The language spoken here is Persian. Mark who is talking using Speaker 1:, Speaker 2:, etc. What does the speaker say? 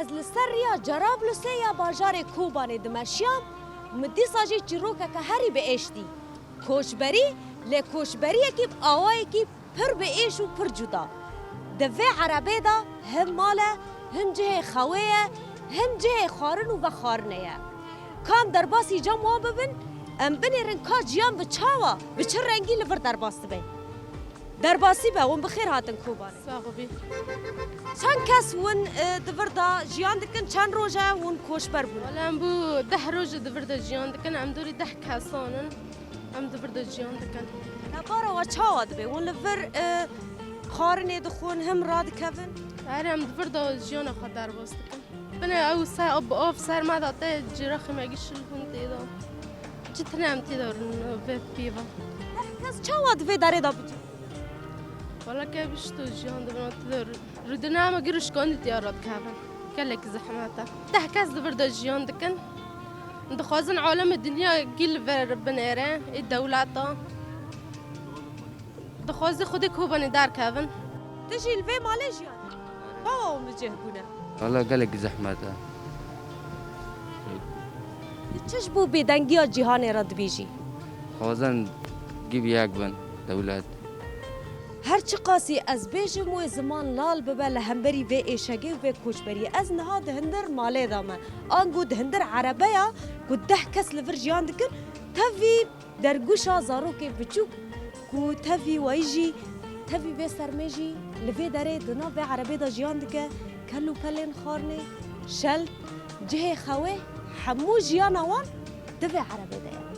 Speaker 1: از لسریا جرابلوسیا باجار کوبان دمشیام مدی ساجی چیروکا که هری به اشتی کوشبری لکوشبری کی آوای کی پر به ایش و پر جدا دوی عربه دا هم ماله هم جه خویه هم جه خارن و خارنه کام در باسی جام وان ببین ام بنیرن کا جیان به چاوا به چه رنگی لور در باس به در باسی به اون بخیر هاتن کوبانه
Speaker 2: ساقبی
Speaker 1: چند کس ون دور دا جیان دکن چند روزه ون کوشبر بود
Speaker 2: ولم بو 10 روز دور دا جیان دکن ام دوری 10 کسانن ام دور دا جیان دکن
Speaker 1: نبارا و چاوا دبه ون لور خارنه دخون هم راد کفن
Speaker 2: اره ام دور دا جیان خود در باس دکن بنا او سر آب سر ما داده جراخ مگی شلون تیدا چطور ام تیدا به پیوا
Speaker 1: کس چاوا دبه داره دا بچه
Speaker 2: والا که بیشتر جیان دبنا تیدا رودن هم گروش کندی تیارات کردن کلک زحمته 10 کس دور دا جیان دکن دخوازن عالم دنیا گل ور بنره الدولتا دخوازی خودی کوبانی در کردن
Speaker 1: تجي الفي ماليزيا بابا مجهبونه
Speaker 3: والله قالك زحمته
Speaker 1: تشبو بدنگیا جهان رد بیجی
Speaker 3: خوازن جيب ياقبن دولات
Speaker 1: هر چی قاسی از بیجم و زمان لال ببه لهمبری و ایشگی و کوچبری از نها دهندر مالی دامه آنگو دهندر عربه یا گو 10 کس لور جیان دکن تاوی در گوشا زارو که بچوک گو تاوی ویجی تاوی و سرمجی لوی داره دنا و عربه دا جیان دکه کلو پلین خارنه شل جه خواه همو جیان آوان دوی عربه داره